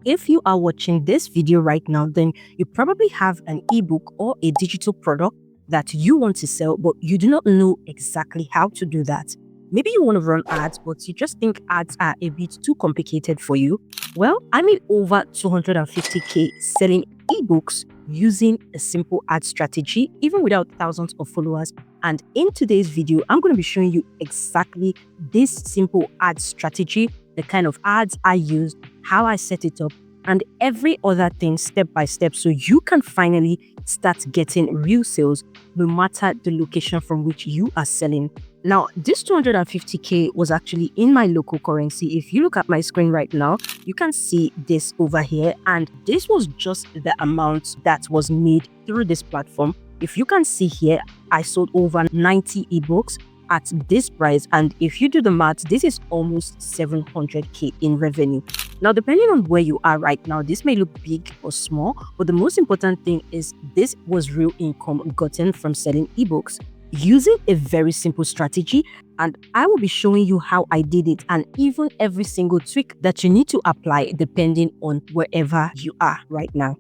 if you are watching this video right now, then you probably have an ebook or a digital product that you want to sell, but you do not know exactly how to do that. Maybe you want to run ads, but you just think ads are a bit too complicated for you. Well, I made over 250K selling ebooks using a simple ad strategy, even without thousands of followers. And in today's video, I'm going to be showing you exactly this simple ad strategy, the kind of ads I used, how I set it up, and every other thing step by step, so you can finally start getting real sales no matter the location from which you are selling. Now, this 250K was actually in my local currency. If you look at my screen right now, you can see this over here, and this was just the amount that was made through this platform. If you can see here, I sold over 90 ebooks at this price, and if you do the math, this is almost 700K in revenue. Now, depending on where you are right now, this may look big or small, but the most important thing is this was real income gotten from selling ebooks using a very simple strategy, and I will be showing you how I did it and even every single tweak that you need to apply depending on wherever you are right now.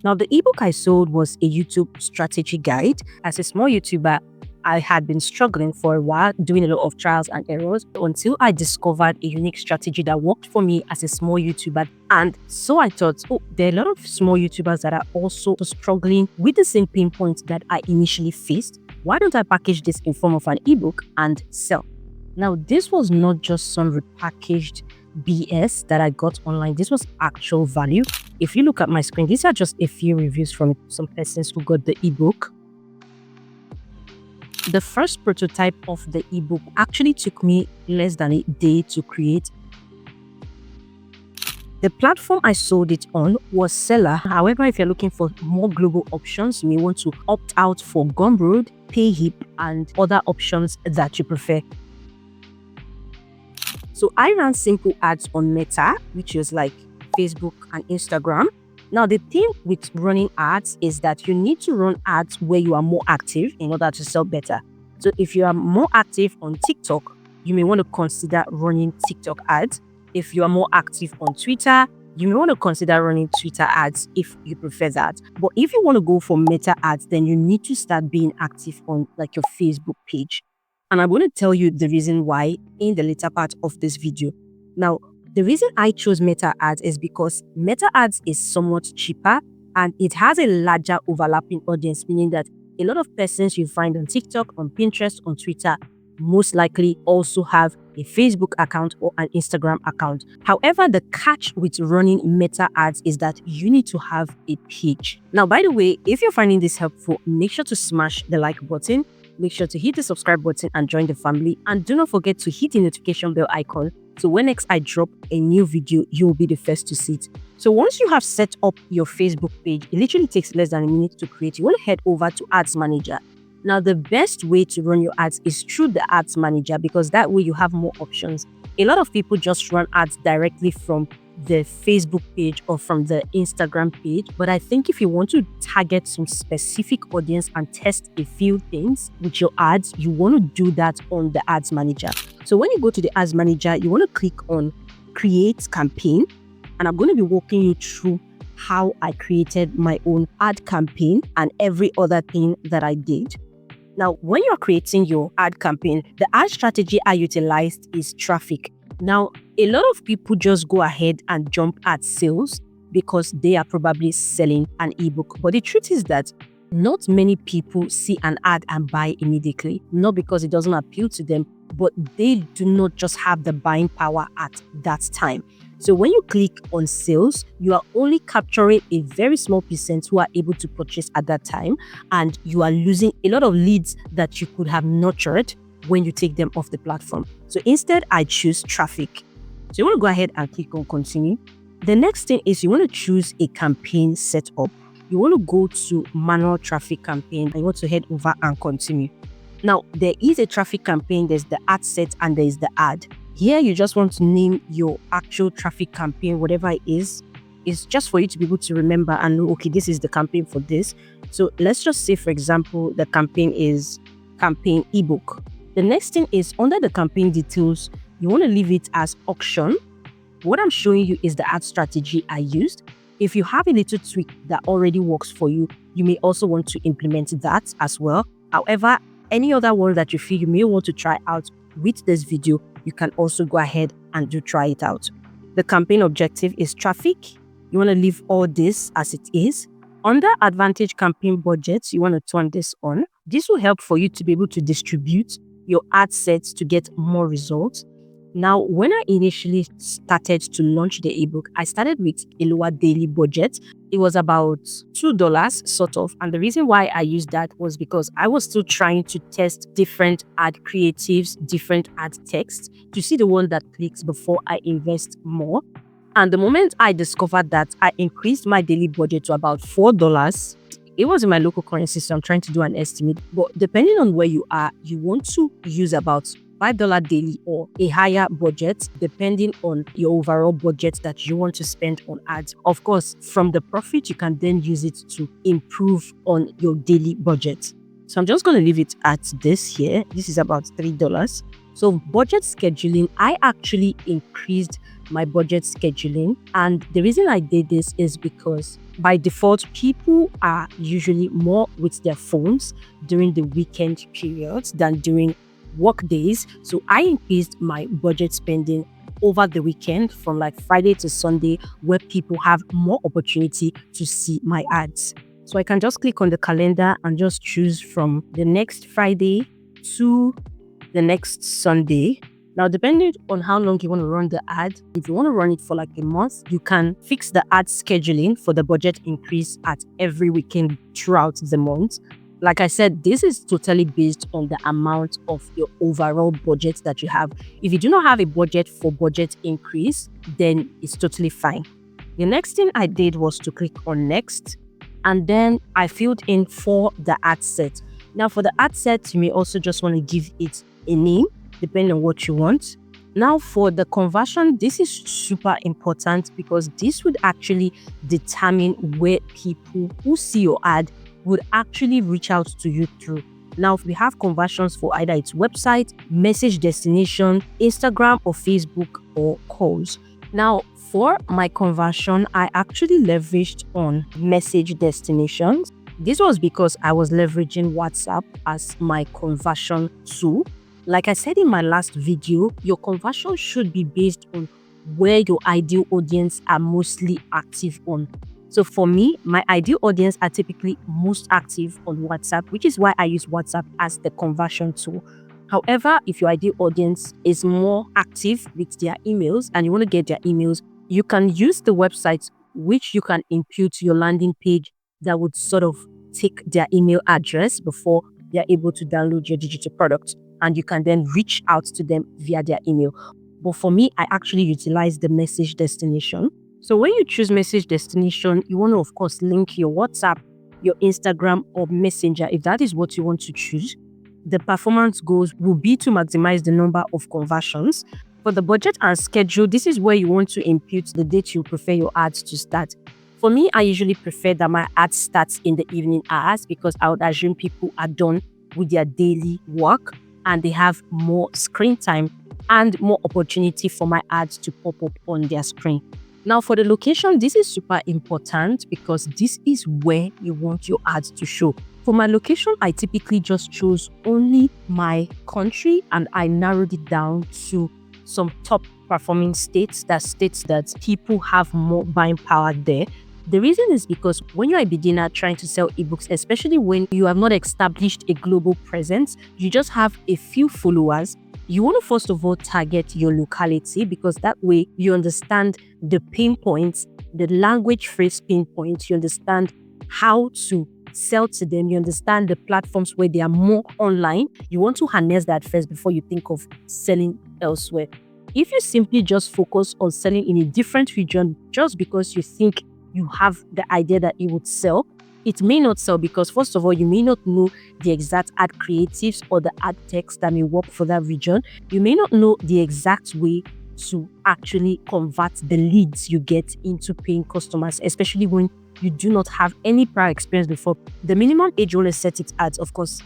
Now, the ebook I sold was a YouTube strategy guide. As a small YouTuber, I had been struggling for a while, doing a lot of trials and errors until I discovered a unique strategy that worked for me as a small YouTuber. And so I thought, oh, there are a lot of small YouTubers that are also struggling with the same pain points that I initially faced. Why don't I package this in form of an ebook and sell? Now, this was not just some repackaged BS that I got online. This was actual value. If you look at my screen, these are just a few reviews from some persons who got the ebook. The first prototype of the ebook actually took me less than a day to create. The platform I sold it on was Seller. However, if you're looking for more global options, you may want to opt out for Gumroad, Payhip, and other options that you prefer. So I ran simple ads on Meta, which is like Facebook and Instagram. Now, the thing with running ads is that you need to run ads where you are more active in order to sell better. So if you are more active on TikTok, you may want to consider running TikTok ads. If you are more active on Twitter, you may want to consider running Twitter ads if you prefer that. But if you want to go for Meta ads, then you need to start being active on like your Facebook page. And I'm going to tell you the reason why in the later part of this video. Now, the reason I chose Meta ads is because Meta ads is somewhat cheaper and it has a larger overlapping audience, meaning that a lot of persons you find on TikTok, on Pinterest, on Twitter, most likely also have a Facebook account or an Instagram account. However, the catch with running Meta ads is that you need to have a page. Now, by the way, if you're finding this helpful, make sure to smash the like button. Make sure to hit the subscribe button and join the family. And do not forget to hit the notification bell icon, so when next I drop a new video, you will be the first to see it. So once you have set up your Facebook page, it literally takes less than a minute to create. You want to head over to Ads Manager. Now, the best way to run your ads is through the Ads Manager, because that way you have more options. A lot of people just run ads directly from the Facebook page or from the Instagram page, but I think if you want to target some specific audience and test a few things with your ads, you want to do that on the Ads Manager. So when you go to the Ads Manager, you want to click on Create Campaign, and I'm going to be walking you through how I created my own ad campaign and every other thing that I did. Now, when you're creating your ad campaign, the ad strategy I utilized is traffic. Now, a lot of people just go ahead and jump at sales because they are probably selling an ebook. But the truth is that not many people see an ad and buy immediately, not because it doesn't appeal to them, but they do not just have the buying power at that time. So when you click on sales, you are only capturing a very small percent who are able to purchase at that time, and you are losing a lot of leads that you could have nurtured when you take them off the platform. So instead, I choose traffic. So you want to go ahead and click on continue. The next thing is you want to choose a campaign setup. You want to go to manual traffic campaign and you want to head over and continue. Now, there is a traffic campaign, there's the ad set and there is the ad. Here, you just want to name your actual traffic campaign, whatever it is. It's just for you to be able to remember and know, okay, this is the campaign for this. So let's just say, for example, the campaign is campaign ebook. The next thing is under the campaign details, you want to leave it as auction. What I'm showing you is the ad strategy I used. If you have a little tweak that already works for you, you may also want to implement that as well. However, any other one that you feel you may want to try out with this video, you can also go ahead and try it out. The campaign objective is traffic. You want to leave all this as it is. Under advantage campaign budgets, you want to turn this on. This will help for you to be able to distribute your ad sets to get more results. Now, when I initially started to launch the ebook, I started with a lower daily budget. It was about $2 sort of. And the reason why I used that was because I was still trying to test different ad creatives, different ad texts to see the one that clicks before I invest more. And the moment I discovered that, I increased my daily budget to about $4. It was in my local currency, so I'm trying to do an estimate. But depending on where you are, you want to use about $5 daily or a higher budget, depending on your overall budget that you want to spend on ads. Of course, from the profit, you can then use it to improve on your daily budget. So I'm just going to leave it at this here. This is about $3. So budget scheduling, I actually increased my budget scheduling. And the reason I did this is because by default, people are usually more with their phones during the weekend periods than during work days. So I increased my budget spending over the weekend from like Friday to Sunday, where people have more opportunity to see my ads. So I can just click on the calendar and just choose from the next Friday to the next Sunday. Now, depending on how long you want to run the ad, if you want to run it for like a month, you can fix the ad scheduling for the budget increase at every weekend throughout the month. Like I said, this is totally based on the amount of your overall budget that you have. If you do not have a budget for budget increase, then it's totally fine. The next thing I did was to click on next, and then I filled in for the ad set. Now, for the ad set, you may also just want to give it a name, depending on what you want. Now, for the conversion, this is super important because this would actually determine where people who see your ad would actually reach out to you through. Now, we have conversions for either its website, message destination, Instagram or Facebook, or calls. Now, for my conversion, I actually leveraged on message destinations. This was because I was leveraging WhatsApp as my conversion tool. Like I said in my last video, your conversion should be based on where your ideal audience are mostly active on. So for me, my ideal audience are typically most active on WhatsApp, which is why I use WhatsApp as the conversion tool. However, if your ideal audience is more active with their emails and you want to get their emails, you can use the website, which you can input your landing page that would sort of take their email address before they're able to download your digital product. And you can then reach out to them via their email. But for me, I actually utilize the message destination. So when you choose message destination, you want to, of course, link your WhatsApp, your Instagram, or Messenger, if that is what you want to choose. The performance goals will be to maximize the number of conversions. For the budget and schedule, this is where you want to input the date you prefer your ads to start. For me, I usually prefer that my ad starts in the evening hours because I would assume people are done with their daily work and they have more screen time and more opportunity for my ads to pop up on their screen. Now, for the location, this is super important because this is where you want your ads to show. For my location, I typically just chose only my country and I narrowed it down to some top performing states that people have more buying power there. The reason is because when you're a beginner trying to sell ebooks, especially when you have not established a global presence, you just have a few followers. You want to first of all target your locality because that way you understand the pain points, the language phrase pain points, you understand how to sell to them, you understand the platforms where they are more online. You want to harness that first before you think of selling elsewhere. If you simply just focus on selling in a different region just because you think you have the idea that it would sell, it may not sell because first of all, you may not know the exact ad creatives or the ad text that may work for that region. You may not know the exact way to actually convert the leads you get into paying customers, especially when you do not have any prior experience before. The minimum age you want to set it at, of course,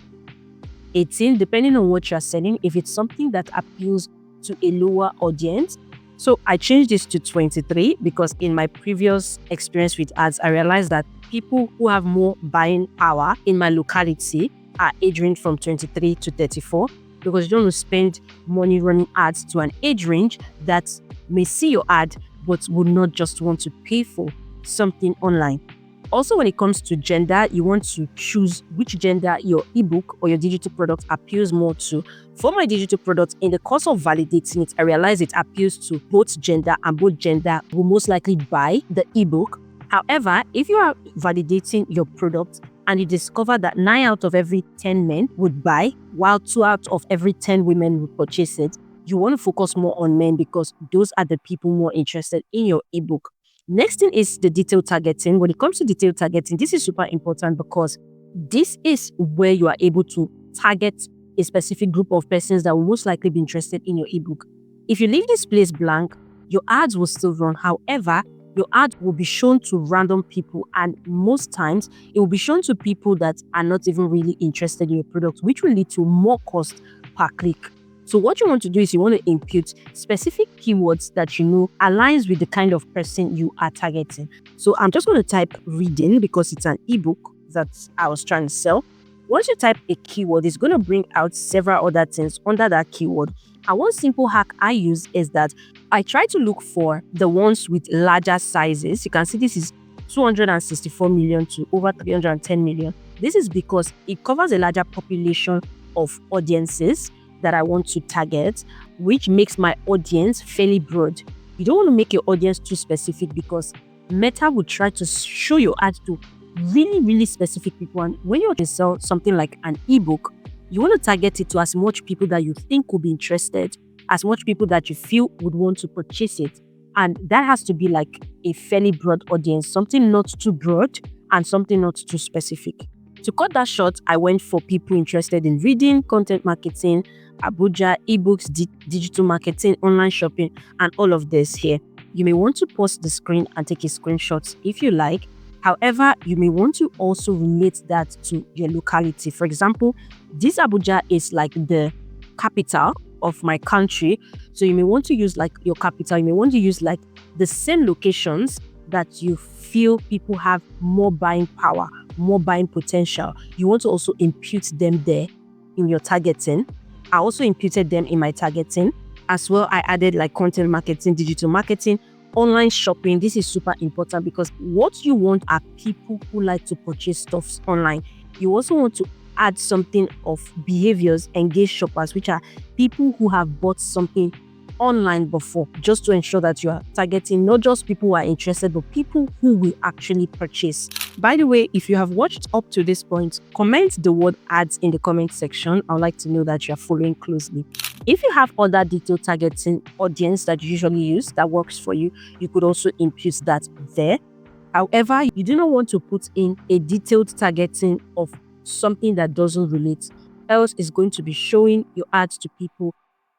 18, depending on what you're selling. If it's something that appeals to a lower audience, So I changed this to 23 because in my previous experience with ads, I realized that people who have more buying power in my locality are age range from 23 to 34, because you don't want to spend money running ads to an age range that may see your ad but would not just want to pay for something online. Also, when it comes to gender, you want to choose which gender your ebook or your digital product appeals more to. For my digital product, in the course of validating it, I realized it appeals to both gender, and both gender will most likely buy the ebook. However, if you are validating your product and you discover that 9 out of every 10 men would buy, while 2 out of every 10 women would purchase it, you want to focus more on men because those are the people more interested in your ebook. Next thing is the detailed targeting. When it comes to detailed targeting, this is super important because this is where you are able to target a specific group of persons that will most likely be interested in your ebook. If you leave this place blank, your ads will still run. However, your ad will be shown to random people, and most times it will be shown to people that are not even really interested in your product, which will lead to more cost per click. So what you want to do is you want to impute specific keywords that you know aligns with the kind of person you are targeting. So I'm just going to type reading because it's an ebook that I was trying to sell. Once you type a keyword, it's going to bring out several other things under that keyword. And one simple hack I use is that I try to look for the ones with larger sizes. You can see this is 264 million to over 310 million. This is because it covers a larger population of audiences that I want to target, which makes my audience fairly broad. You don't want to make your audience too specific because Meta will try to show your ad to really specific people. And when you want to sell something like an ebook, you want to target it to as much people that you think will be interested, as much people that you feel would want to purchase it. And that has to be like a fairly broad audience, something not too broad and something not too specific. To cut that short, I went for people interested in reading, content marketing, Abuja, ebooks, digital marketing, online shopping, and all of this here. You may want to pause the screen and take a screenshot if you like. However, you may want to also relate that to your locality. For example, this Abuja is like the capital of my country. So you may want to use like your capital. You may want to use like the same locations that you feel people have more buying power, more buying potential. You want to also impute them there in your targeting. I also imputed them in my targeting. As well, I added like content marketing, digital marketing, online shopping. This is super important because what you want are people who like to purchase stuff online. You also want to add something of behaviors, engaged shoppers, which are people who have bought something online before, just to ensure that you are targeting not just people who are interested, but people who will actually purchase. By the way, if you have watched up to this point, comment the word ads in the comment section. I would like to know that you are following closely. If you have other detailed targeting audience that you usually use that works for you, you could also impute that there. However, you do not want to put in a detailed targeting of something that doesn't relate, else it's going to be showing your ads to people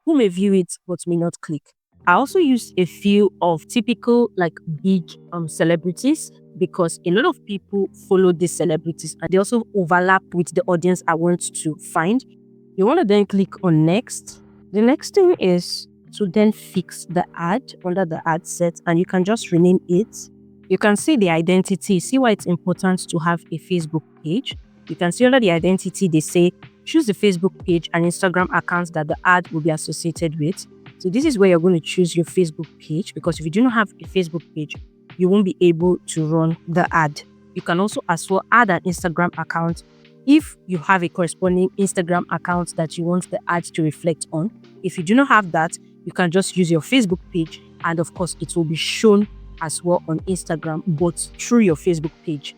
who may view it but may not click. I also use a few of typical like big celebrities because a lot of people follow these celebrities and they also overlap with the audience I want to find. You want to then click on next. The next thing is to then fix the ad under the ad set, and you can just rename it. You can see the identity. See why it's important to have a Facebook page. You can see under the identity, they say choose the Facebook page and Instagram accounts that the ad will be associated with. So this is where you're going to choose your Facebook page, because if you do not have a Facebook page, you won't be able to run the ad. You can also as well add an Instagram account if you have a corresponding Instagram account that you want the ad to reflect on. If you do not have that, you can just use your Facebook page, and of course it will be shown as well on Instagram, but through your Facebook page.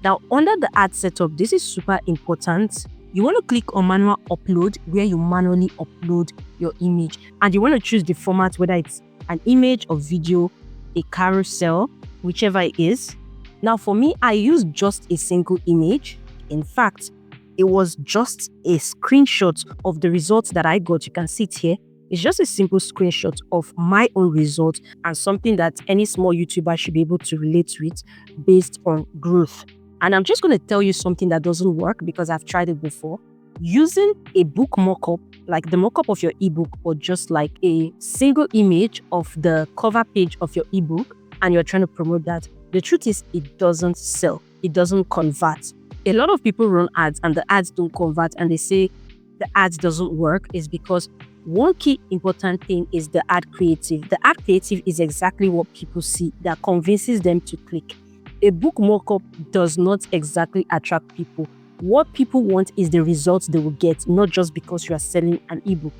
Now, under the ad setup, this is super important. You want to click on manual upload, where you manually upload your image, and you want to choose the format, whether it's an image or video, a carousel, whichever it is. Now, for me, I use just a single image. In fact, it was just a screenshot of the results that I got. You can see it here. It's just a simple screenshot of my own result and something that any small YouTuber should be able to relate with based on growth. And I'm just going to tell you something that doesn't work because I've tried it before. Using a book mockup, like the mockup of your ebook, or just like a single image of the cover page of your ebook, and you're trying to promote that, the truth is it doesn't sell. It doesn't convert. A lot of people run ads and the ads don't convert, and they say the ads doesn't work is because one key important thing is the ad creative. The ad creative is exactly what people see that convinces them to click. A book mockup does not exactly attract people. What people want is the results they will get, not just because you are selling an ebook.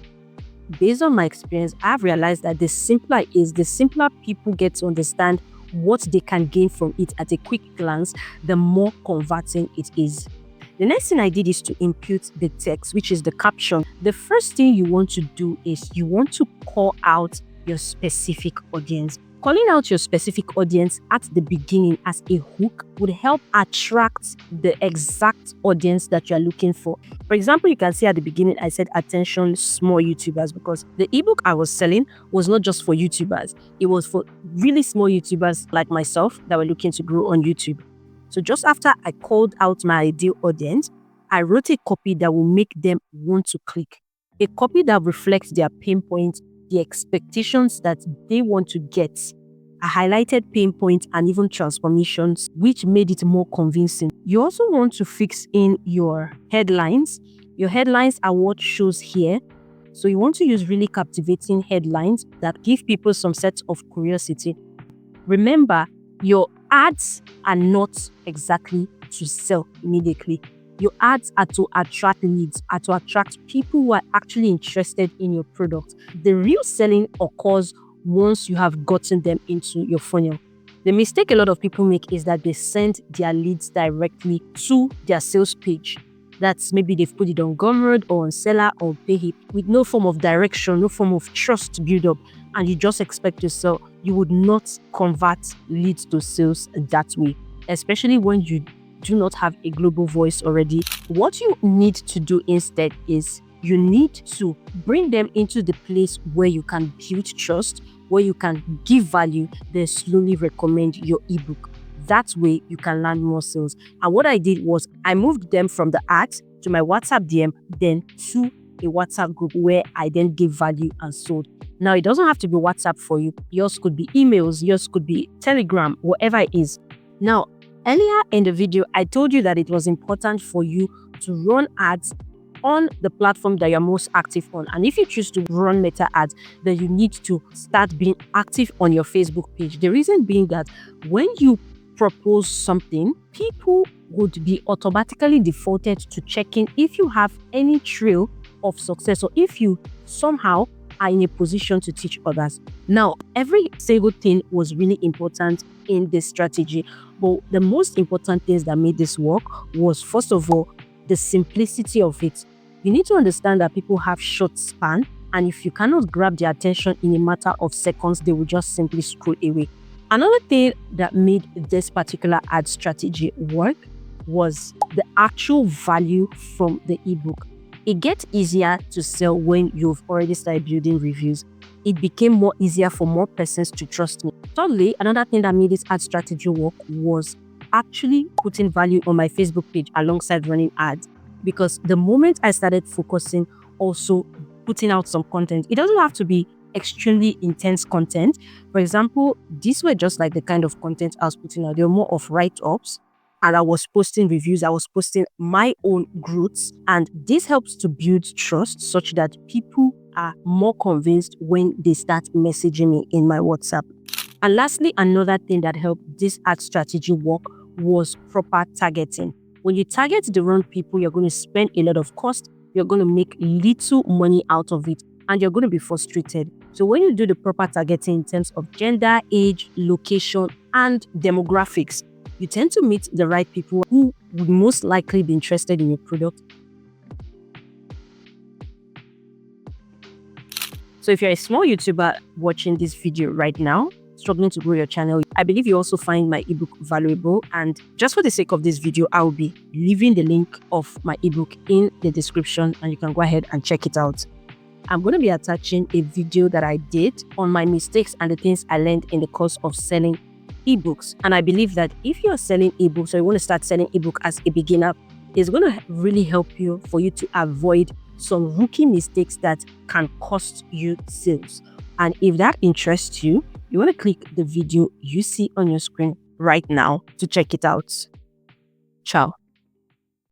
Based on my experience, I've realized that the simpler it is, the simpler people get to understand what they can gain from it at a quick glance, the more converting it is. The next thing I did is to impute the text, which is the caption. The first thing you want to do is you want to call out your specific audience. Calling out your specific audience at the beginning as a hook would help attract the exact audience that you're looking for. For example, you can see at the beginning, I said attention small YouTubers, because the ebook I was selling was not just for YouTubers. It was for really small YouTubers like myself that were looking to grow on YouTube. So just after I called out my ideal audience, I wrote a copy that will make them want to click. A copy that reflects their pain points, the expectations that they want to get. I highlighted pain points and even transformations, which made it more convincing. You also want to fix in your headlines. Your headlines are what shows here. So you want to use really captivating headlines that give people some sense of curiosity. Remember, your ads are not exactly to sell immediately. Your ads are to attract leads, are to attract people who are actually interested in your product. The real selling occurs once you have gotten them into your funnel. The mistake a lot of people make is that they send their leads directly to their sales page. That's maybe they've put it on Gumroad or on Seller or Payhip with no form of direction, no form of trust build up, and you just expect to sell. You would not convert leads to sales that way, especially when you do not have a global voice already. What you need to do instead is you need to bring them into the place where you can build trust, where you can give value, then slowly recommend your ebook. That way you can land more sales. And what I did was I moved them from the ads to my WhatsApp DM, then to a WhatsApp group where I then gave value and sold. Now, it doesn't have to be WhatsApp for you. Yours could be emails, yours could be Telegram, whatever it is. Now, earlier in the video, I told you that it was important for you to run ads on the platform that you're most active on. And if you choose to run meta ads, then you need to start being active on your Facebook page. The reason being that when you propose something, people would be automatically defaulted to checking if you have any trail of success or if you somehow are in a position to teach others. Now, every single thing was really important in this strategy, but the most important things that made this work was, first of all, the simplicity of it. You need to understand that people have short span, and if you cannot grab their attention in a matter of seconds, they will just simply scroll away. Another thing that made this particular ad strategy work was the actual value from the ebook. It gets easier to sell when you've already started building reviews. It became more easier for more persons to trust me. Thirdly, another thing that made this ad strategy work was actually putting value on my Facebook page alongside running ads. Because the moment I started focusing, also putting out some content, it doesn't have to be extremely intense content. For example, these were just like the kind of content I was putting out. They were more of write-ups, and I was posting reviews. I was posting my own growths, and this helps to build trust such that people are more convinced when they start messaging me in my WhatsApp. And lastly, another thing that helped this ad strategy work was proper targeting. When you target the wrong people, you're going to spend a lot of cost, you're going to make little money out of it, and you're going to be frustrated. So when you do the proper targeting in terms of gender, age, location, and demographics, you tend to meet the right people who would most likely be interested in your product. So if you're a small YouTuber watching this video right now, struggling to grow your channel, I believe you also find my ebook valuable. And just for the sake of this video, I will be leaving the link of my ebook in the description, and you can go ahead and check it out. I'm going to be attaching a video that I did on my mistakes and the things I learned in the course of selling ebooks. And I believe that if you're selling ebooks or you want to start selling ebook as a beginner, is going to really help you for you to avoid some rookie mistakes that can cost you sales. And if that interests you, you want to click the video you see on your screen right now to check it out. Ciao.